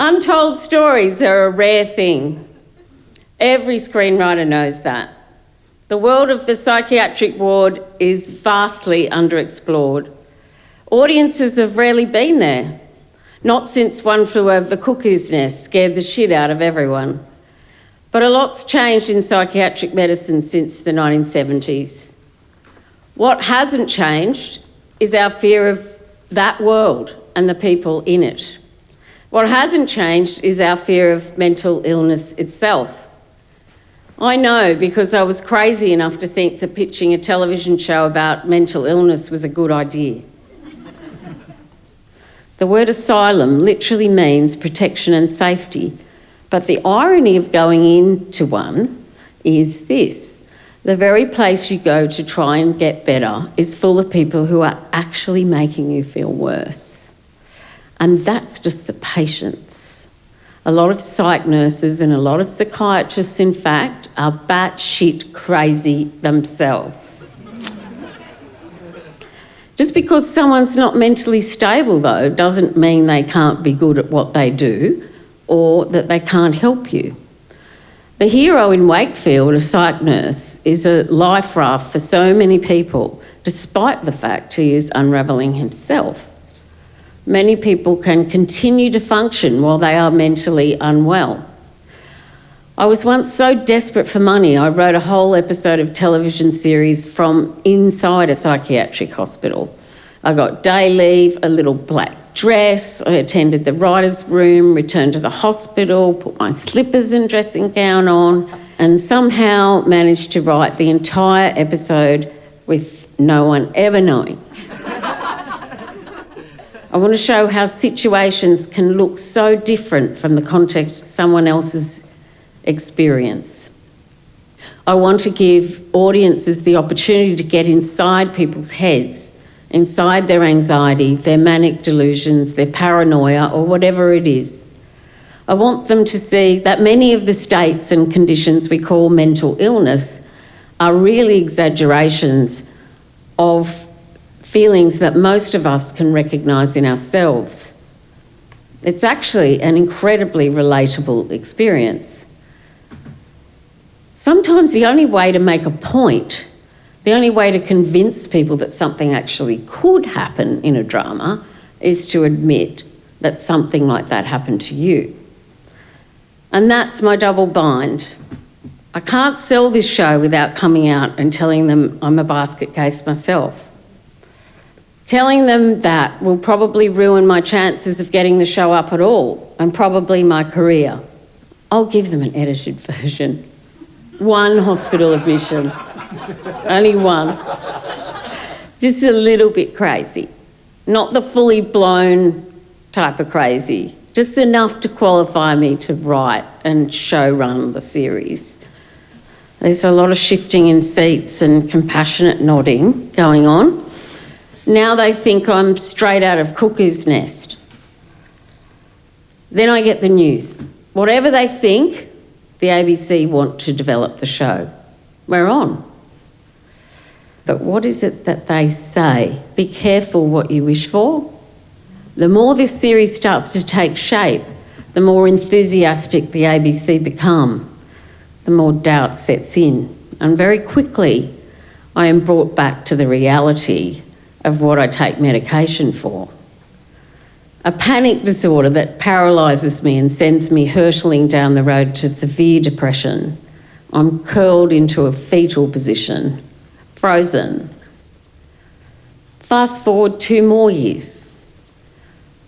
Untold stories are a rare thing. Every screenwriter knows that. The world of the psychiatric ward is vastly underexplored. Audiences have rarely been there. Not since One Flew Over the Cuckoo's Nest scared the shit out of everyone. But a lot's changed in psychiatric medicine since the 1970s. What hasn't changed is our fear of that world and the people in it. What hasn't changed is our fear of mental illness itself. I know because I was crazy enough to think that pitching a television show about mental illness was a good idea. The word asylum literally means protection and safety, but the irony of going into one is this. The very place you go to try and get better is full of people who are actually making you feel worse. And that's just the patients. A lot of psych nurses and a lot of psychiatrists, in fact, are batshit crazy themselves. Just because someone's not mentally stable, though, doesn't mean they can't be good at what they do or that they can't help you. The hero in Wakefield, a psych nurse, is a life raft for so many people, despite the fact he is unravelling himself. Many people can continue to function while they are mentally unwell. I was once so desperate for money, I wrote a whole episode of television series from inside a psychiatric hospital. I got day leave, a little black dress, I attended the writer's room, returned to the hospital, put my slippers and dressing gown on, and somehow managed to write the entire episode with no one ever knowing. I want to show how situations can look so different from the context of someone else's experience. I want to give audiences the opportunity to get inside people's heads, inside their anxiety, their manic delusions, their paranoia, or whatever it is. I want them to see that many of the states and conditions we call mental illness are really exaggerations of feelings that most of us can recognise in ourselves. It's actually an incredibly relatable experience. Sometimes the only way to make a point, the only way to convince people that something actually could happen in a drama is to admit that something like that happened to you. And that's my double bind. I can't sell this show without coming out and telling them I'm a basket case myself. Telling them that will probably ruin my chances of getting the show up at all, and probably my career. I'll give them an edited version. One hospital admission, only one. Just a little bit crazy. Not the fully blown type of crazy, just enough to qualify me to write and show run the series. There's a lot of shifting in seats and compassionate nodding going on. Now they think I'm straight out of Cuckoo's Nest. Then I get the news. Whatever they think, the ABC want to develop the show. We're on. But what is it that they say? Be careful what you wish for. The more this series starts to take shape, the more enthusiastic the ABC become, the more doubt sets in. And very quickly, I am brought back to the reality of what I take medication for. A panic disorder that paralyses me and sends me hurtling down the road to severe depression. I'm curled into a fetal position, frozen. Fast forward 2 more years.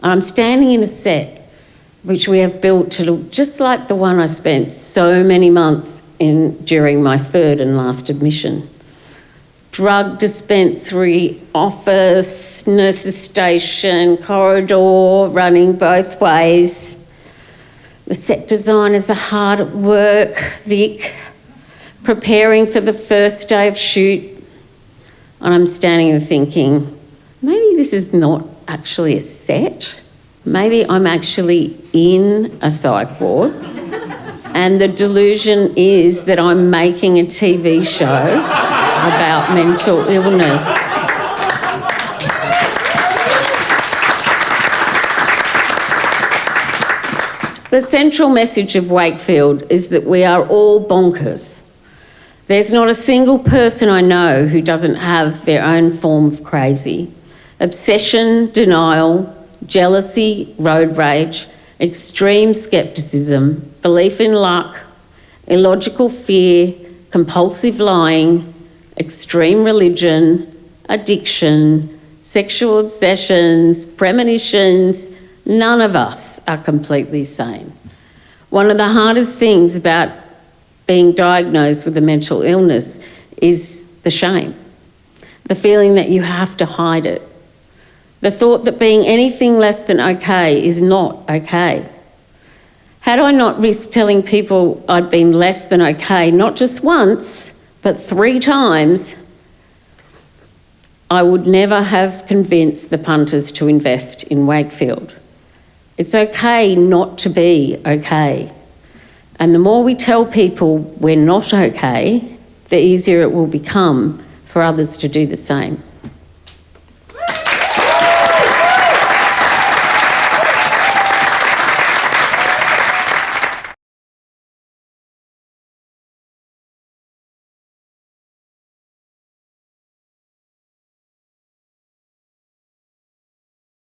I'm standing in a set which we have built to look just like the one I spent so many months in during my 3rd and last admission. Drug dispensary, office, nurse's station, corridor running both ways. The set designers are hard at work, Vic, preparing for the first day of shoot. And I'm standing there thinking, maybe this is not actually a set. Maybe I'm actually in a psych ward. And the delusion is that I'm making a TV show about mental illness. The central message of Wakefield is that we are all bonkers. There's not a single person I know who doesn't have their own form of crazy. Obsession, denial, jealousy, road rage, extreme scepticism, belief in luck, illogical fear, compulsive lying, extreme religion, addiction, sexual obsessions, premonitions. None of us are completely sane. One of the hardest things about being diagnosed with a mental illness is the shame, the feeling that you have to hide it, the thought that being anything less than okay is not okay. Had I not risked telling people I'd been less than okay, not just once, but 3 times, I would never have convinced the punters to invest in Wakefield. It's okay not to be okay. And the more we tell people we're not okay, the easier it will become for others to do the same.